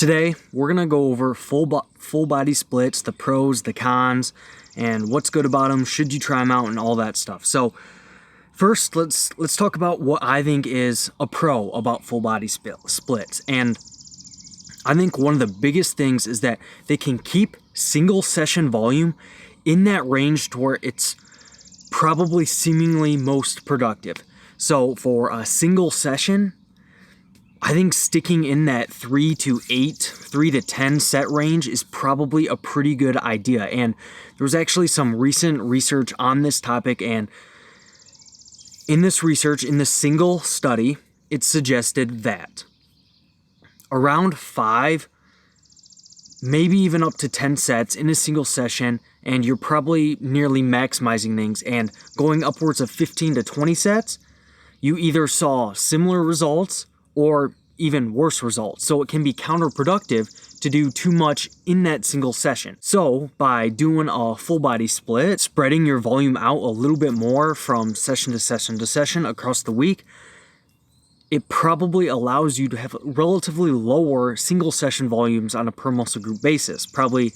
Today, we're going to go over full body splits, the pros, the cons, and what's good about them, should you try them out, and all that stuff. So first, let's talk about what I think is a pro about full body splits. And I think one of the biggest things is that they can keep single session volume in that range to where it's probably seemingly most productive. So for a single session, I think sticking in that 3 to 10 set range is probably a pretty good idea. And there was actually some recent research on this topic, and in this research, in the single study, it suggested that around 5, maybe even up to 10 sets in a single session, and you're probably nearly maximizing things, and going upwards of 15 to 20 sets, you either saw similar results or even worse results. So it can be counterproductive to do too much in that single session. So by doing a full body split, spreading your volume out a little bit more from session to session to session across the week, it probably allows you to have relatively lower single session volumes on a per muscle group basis, probably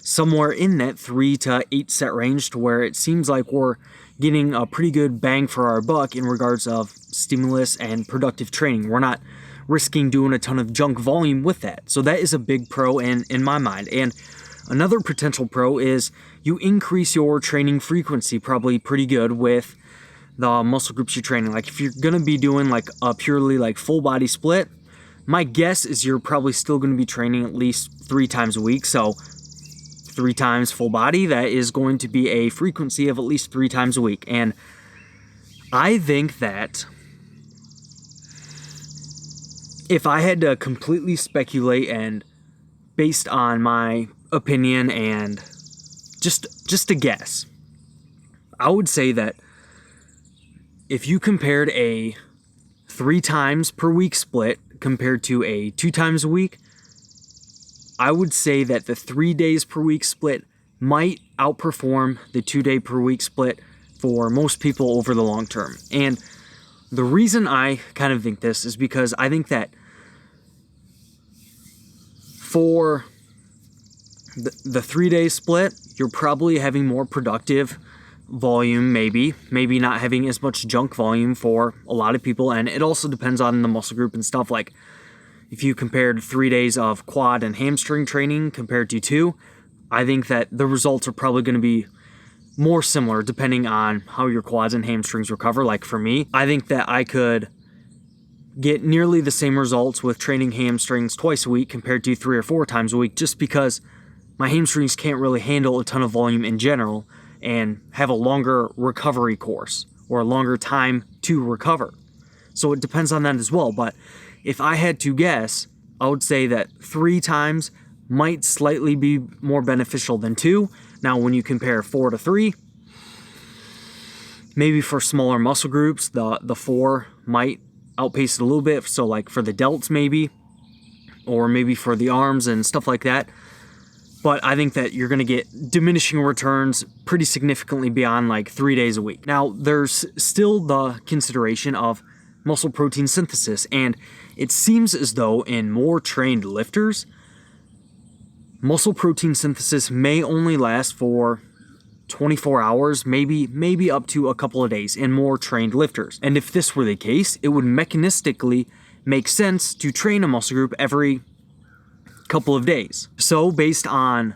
somewhere in that 3 to 8 set range, to where it seems like we're getting a pretty good bang for our buck in regards of stimulus and productive training. We're not risking doing a ton of junk volume with that. So that is a big pro in my mind. And another potential pro is you increase your training frequency probably pretty good with the muscle groups you're training. Like if you're gonna be doing like a purely like full body split, my guess is you're probably still gonna be training at least 3 times a week. So 3 times full body, that is going to be a frequency of at least 3 times a week. And I think that if I had to completely speculate and based on my opinion and just a guess, I would say that if you compared a 3 times per week split compared to a 2 times a week, I would say that the 3 days per week split might outperform the 2 day per week split for most people over the long term. And the reason I kind of think this is because I think that for the 3 day split, you're probably having more productive volume, maybe not having as much junk volume for a lot of people. And it also depends on the muscle group and stuff. Like if you compared 3 days of quad and hamstring training compared to 2, I think that the results are probably going to be more similar depending on how your quads and hamstrings recover. Like for me, I think that I could get nearly the same results with training hamstrings twice a week compared to 3 or 4 times a week, just because my hamstrings can't really handle a ton of volume in general and have a longer recovery course or a longer time to recover. So it depends on that as well. But if I had to guess, I would say that 3 times might slightly be more beneficial than 2. Now, when you compare 4 to 3, maybe for smaller muscle groups, the 4 might outpace it a little bit. So like for the delts maybe, or maybe for the arms and stuff like that. But I think that you're going to get diminishing returns pretty significantly beyond like 3 days a week. Now, there's still the consideration of muscle protein synthesis, and it seems as though in more trained lifters, muscle protein synthesis may only last for 24 hours, maybe up to a couple of days in more trained lifters. And if this were the case, it would mechanistically make sense to train a muscle group every couple of days. So based on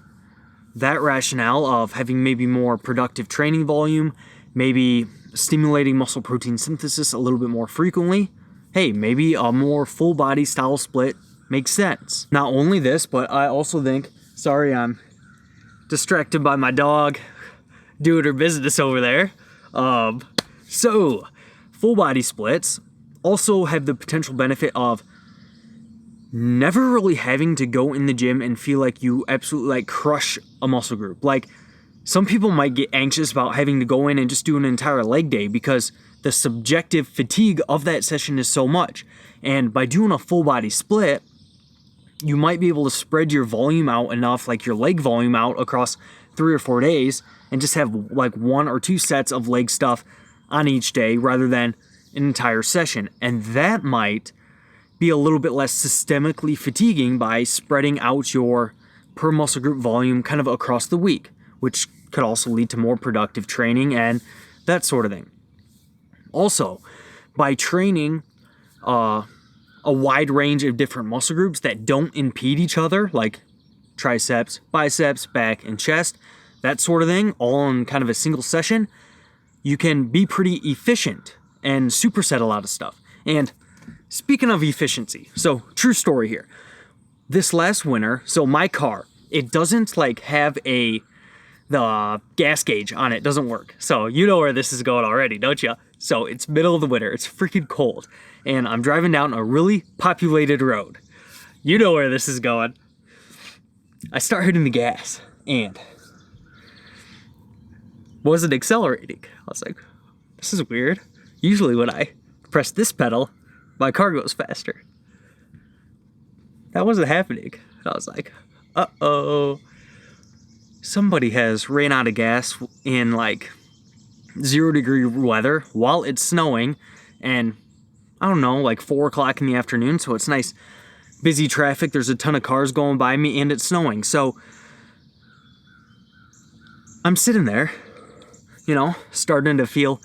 that rationale of having maybe more productive training volume, maybe stimulating muscle protein synthesis a little bit more frequently, hey, maybe a more full body style split makes sense. Not only this, but I also think, sorry, I'm distracted by my dog doing her business over there. So full body splits also have the potential benefit of never really having to go in the gym and feel like you absolutely like crush a muscle group. Like some people might get anxious about having to go in and just do an entire leg day because the subjective fatigue of that session is so much. And by doing a full body split, you might be able to spread your volume out enough, like your leg volume out across 3 or 4 days, and just have like 1 or 2 sets of leg stuff on each day rather than an entire session. And that might be a little bit less systemically fatiguing by spreading out your per muscle group volume kind of across the week, which could also lead to more productive training and that sort of thing. Also, by training a wide range of different muscle groups that don't impede each other, like triceps, biceps, back, and chest, that sort of thing, all in kind of a single session, you can be pretty efficient and superset a lot of stuff. And speaking of efficiency, so true story here. This last winter, so my car, it doesn't like have the gas gauge on it, doesn't work. So you know where this is going already, don't you? So it's middle of the winter, it's freaking cold, and I'm driving down a really populated road. You know where this is going. I start hitting the gas and wasn't accelerating. I was like, this is weird. Usually when I press this pedal, my car goes faster. That wasn't happening. And I was like, uh-oh. Somebody has ran out of gas in like 0-degree weather while it's snowing, and I don't know, like 4 o'clock in the afternoon, so it's nice busy traffic. There's a ton of cars going by me and it's snowing. So I'm sitting there, you know, starting to feel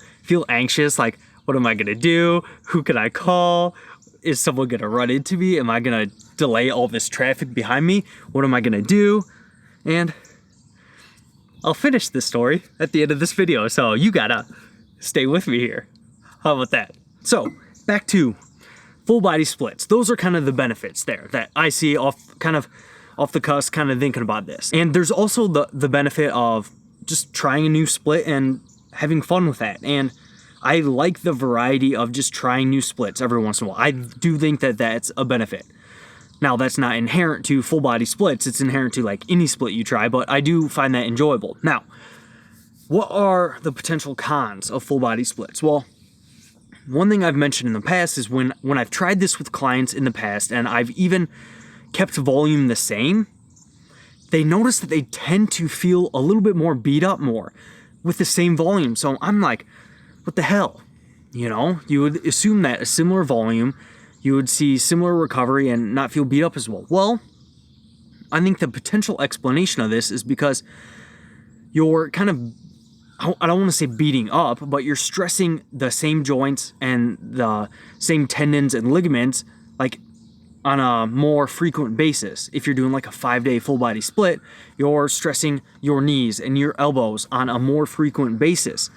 anxious, like, what am I gonna do? Who can I call? Is someone gonna run into me? Am I gonna delay all this traffic behind me? What am I gonna do? And I'll finish this story at the end of this video, so you gotta stay with me here. How about that? So, back to full body splits. Those are kind of the benefits there that I see off the cusp, kind of thinking about this. And there's also the benefit of just trying a new split and having fun with that. And I like the variety of just trying new splits every once in a while. I do think that that's a benefit. Now, that's not inherent to full body splits. It's inherent to like any split you try, but I do find that enjoyable. Now, what are the potential cons of full body splits? Well, one thing I've mentioned in the past is when I've tried this with clients in the past and I've even kept volume the same, they notice that they tend to feel a little bit more beat up more with the same volume. So I'm like, what the hell? You know, you would assume that a similar volume, you would see similar recovery and not feel beat up as well. Well, I think the potential explanation of this is because you're kind of, I don't want to say beating up, but you're stressing the same joints and the same tendons and ligaments like on a more frequent basis. If you're doing like a 5-day full body split, you're stressing your knees and your elbows on a more frequent basis.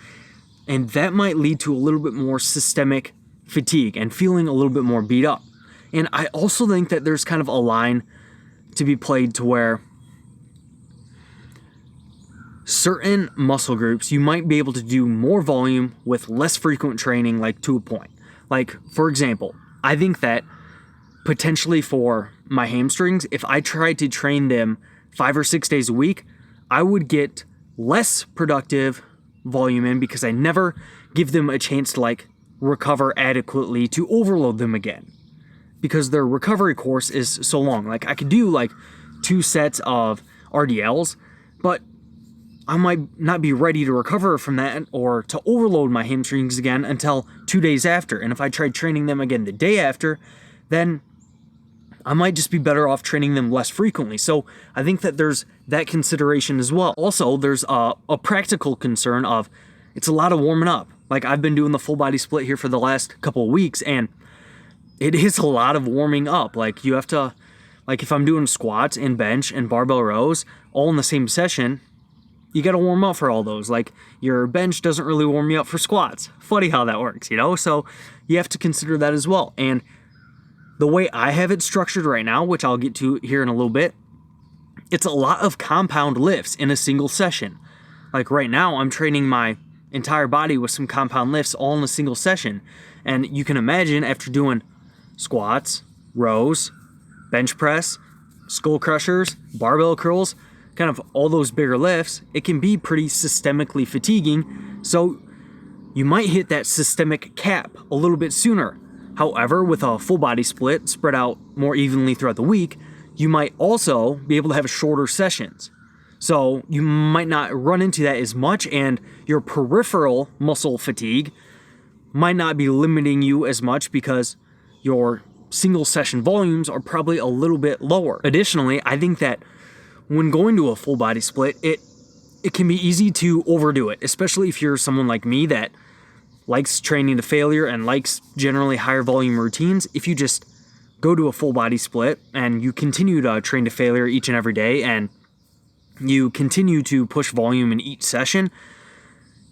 And that might lead to a little bit more systemic fatigue and feeling a little bit more beat up. And I also think that there's kind of a line to be played to where certain muscle groups you might be able to do more volume with less frequent training, like to a point. Like, for example, I think that potentially for my hamstrings, if I tried to train them 5 or 6 days a week, I would get less productive volume in because I never give them a chance to like recover adequately to overload them again, because their recovery course is so long. Like I could do like 2 sets of RDLs, but I might not be ready to recover from that or to overload my hamstrings again until 2 days after. And if I tried training them again the day after, then I might just be better off training them less frequently. So I think that there's that consideration as well. Also, there's a practical concern of it's a lot of warming up. Like I've been doing the full body split here for the last couple of weeks, and it is a lot of warming up. Like you have to, like if I'm doing squats and bench and barbell rows all in the same session, you got to warm up for all those. Like your bench doesn't really warm you up for squats. Funny how that works, you know? So you have to consider that as well. And the way I have it structured right now, which I'll get to here in a little bit, it's a lot of compound lifts in a single session. Like right now, I'm training my entire body with some compound lifts all in a single session. And you can imagine after doing squats, rows, bench press, skull crushers, barbell curls, kind of all those bigger lifts, it can be pretty systemically fatiguing. So you might hit that systemic cap a little bit sooner. However, with a full body split spread out more evenly throughout the week, you might also be able to have shorter sessions. So you might not run into that as much, and your peripheral muscle fatigue might not be limiting you as much because you're single session volumes are probably a little bit lower. Additionally, I think that when going to a full body split, it can be easy to overdo it, especially if you're someone like me that likes training to failure and likes generally higher volume routines. If you just go to a full body split and you continue to train to failure each and every day and you continue to push volume in each session,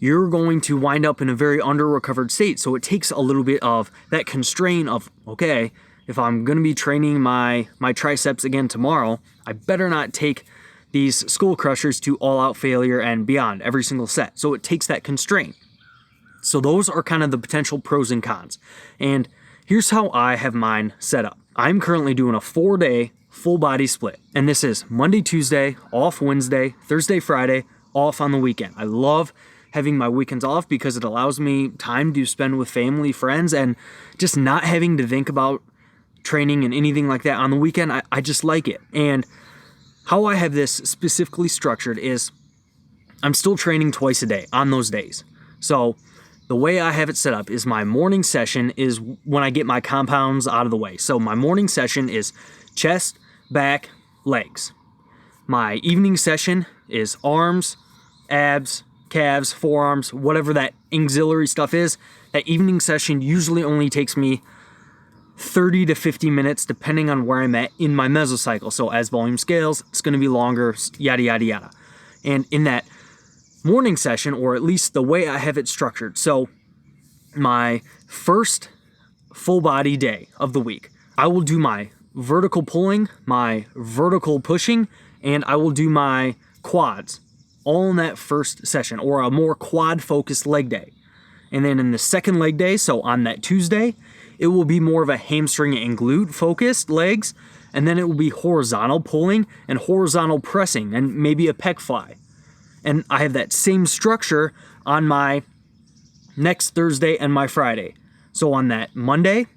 you're going to wind up in a very under-recovered state. So it takes a little bit of that constraint of, okay, if I'm going to be training my triceps again tomorrow, I better not take these skull crushers to all-out failure and beyond every single set. So it takes that constraint. So those are kind of the potential pros and cons. And here's how I have mine set up. I'm currently doing a 4-day full body split. And this is Monday, Tuesday, off Wednesday, Thursday, Friday, off on the weekend. I love having my weekends off because it allows me time to spend with family, friends, and just not having to think about training and anything like that on the weekend. I just like it. And how I have this specifically structured is I'm still training twice a day on those days. So the way I have it set up is my morning session is when I get my compounds out of the way. So my morning session is chest, back, legs. My evening session is arms, abs, calves, forearms, whatever that auxiliary stuff is. That evening session usually only takes me 30 to 50 minutes depending on where I'm at in my mesocycle. So as volume scales, it's going to be longer, yada, yada, yada. And in that morning session, or at least the way I have it structured, so my first full body day of the week, I will do my vertical pulling, my vertical pushing, and I will do my quads all in that first session, or a more quad focused leg day. And then in the second leg day, so on that Tuesday, it will be more of a hamstring and glute focused legs, and then it will be horizontal pulling and horizontal pressing and maybe a pec fly. And I have that same structure on my next Thursday and my Friday. So on that Monday,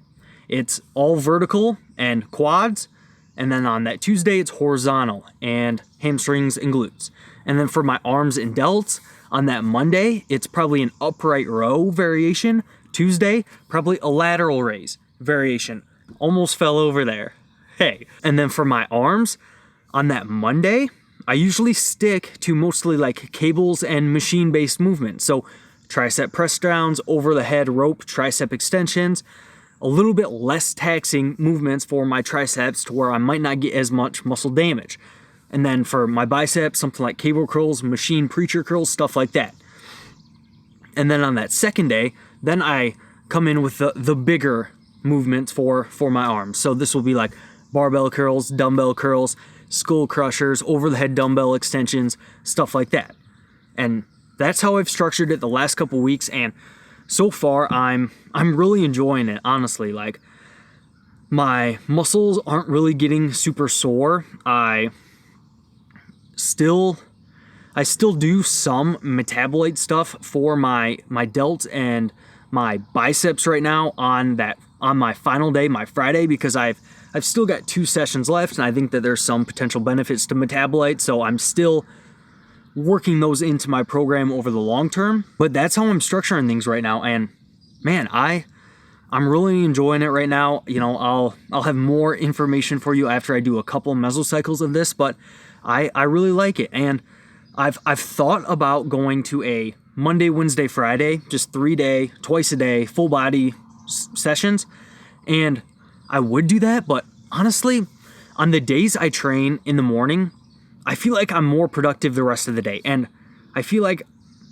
it's all vertical and quads. And then on that Tuesday, it's horizontal and hamstrings and glutes. And then for my arms and delts, on that Monday, it's probably an upright row variation. Tuesday, probably a lateral raise variation. Almost fell over there. Hey. And then for my arms, on that Monday, I usually stick to mostly like cables and machine-based movements. So tricep press downs, over the head rope tricep extensions, a little bit less taxing movements for my triceps to where I might not get as much muscle damage. And then for my biceps, something like cable curls, machine preacher curls, stuff like that. And then on that second day, then I come in with the bigger movements for my arms. So this will be like barbell curls, dumbbell curls, skull crushers, over the head dumbbell extensions, stuff like that. And that's how I've structured it the last couple weeks, and so far I'm really enjoying it, honestly. Like, my muscles aren't really getting super sore. I still do some metabolite stuff for my delts and my biceps right now on my final day, my Friday, because I've still got 2 sessions left, and I think that there's some potential benefits to metabolite, so I'm still working those into my program over the long term. But that's how I'm structuring things right now, and man, I'm really enjoying it right now. You know, I'll have more information for you after I do a couple mesocycles of this, but I really like it. And I've thought about going to a Monday, Wednesday, Friday, just 3-day, twice a day, full body sessions, and I would do that, but honestly, on the days I train in the morning, I feel like I'm more productive the rest of the day. And I feel like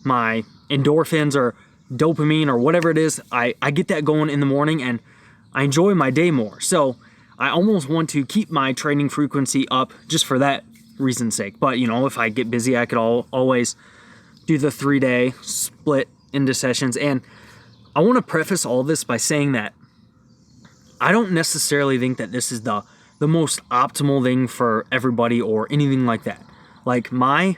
my endorphins or dopamine or whatever it is, I get that going in the morning and I enjoy my day more. So I almost want to keep my training frequency up just for that reason's sake. But, you know, if I get busy, I could always do the 3-day split into sessions. And I want to preface all this by saying that I don't necessarily think that this is the most optimal thing for everybody or anything like that. Like, I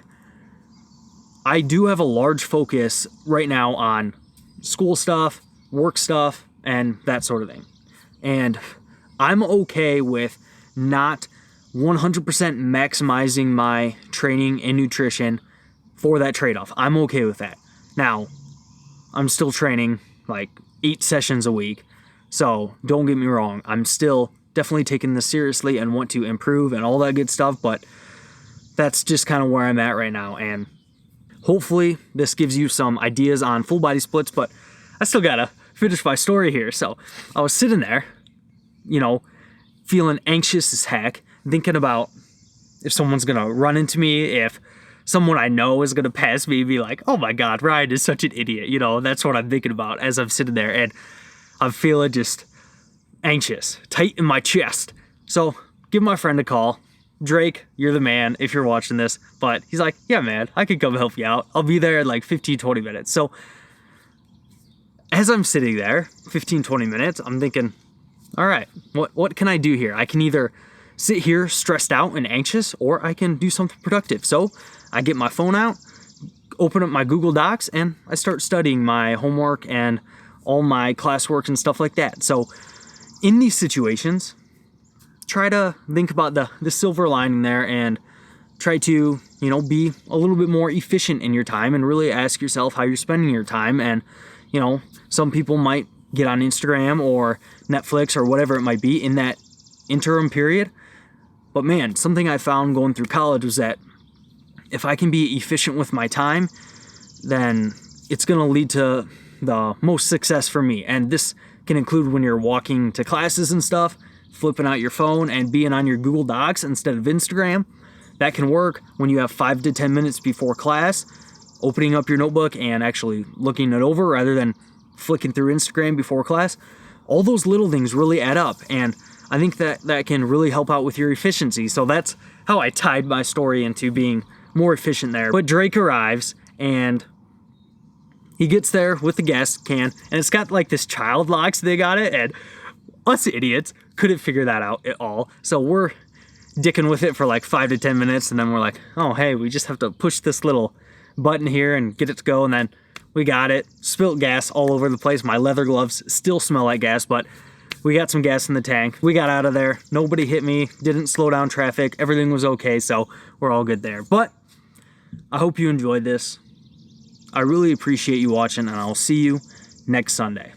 do have a large focus right now on school stuff, work stuff, and that sort of thing. And I'm okay with not 100% maximizing my training and nutrition for that trade-off. I'm okay with that. Now, I'm still training like 8 sessions a week. So don't get me wrong, I'm still definitely taking this seriously and want to improve and all that good stuff, but that's just kind of where I'm at right now. And hopefully this gives you some ideas on full body splits, but I still gotta finish my story here. So I was sitting there, feeling anxious as heck, thinking about if someone's gonna run into me, if someone I know is gonna pass me and be like, oh my God, Ryan is such an idiot. That's what I'm thinking about as I'm sitting there, and I'm feeling just anxious, tight in my chest. So give my friend a call. Drake, you're the man if you're watching this. But he's like, yeah, man, I can come help you out. I'll be there in like 15, 20 minutes. So as I'm sitting there, 15, 20 minutes, I'm thinking, all right, what can I do here? I can either sit here stressed out and anxious, or I can do something productive. So I get my phone out, open up my Google Docs, and I start studying my homework and all my classwork and stuff like that. So in these situations, try to think about the silver lining there, and try to, be a little bit more efficient in your time, and really ask yourself how you're spending your time. And, some people might get on Instagram or Netflix or whatever it might be in that interim period. But man, something I found going through college was that if I can be efficient with my time, then it's going to lead to the most success for me. And this can include when you're walking to classes and stuff, flipping out your phone and being on your Google Docs instead of Instagram. That can work when you have 5 to 10 minutes before class, opening up your notebook and actually looking it over rather than flicking through Instagram before class. All those little things really add up, and I think that can really help out with your efficiency. So that's how I tied my story into being more efficient there. But Drake arrives, and he gets there with the gas can, and it's got like this child locks they got it, and us idiots couldn't figure that out at all. So we're dicking with it for like 5 to 10 minutes, and then we're like, oh hey, we just have to push this little button here and get it to go, and then we got it. Spilt gas all over the place. My leather gloves still smell like gas, but we got some gas in the tank. We got out of there. Nobody hit me, didn't slow down traffic. Everything was okay, so we're all good there. But I hope you enjoyed this. I really appreciate you watching, and I'll see you next Sunday.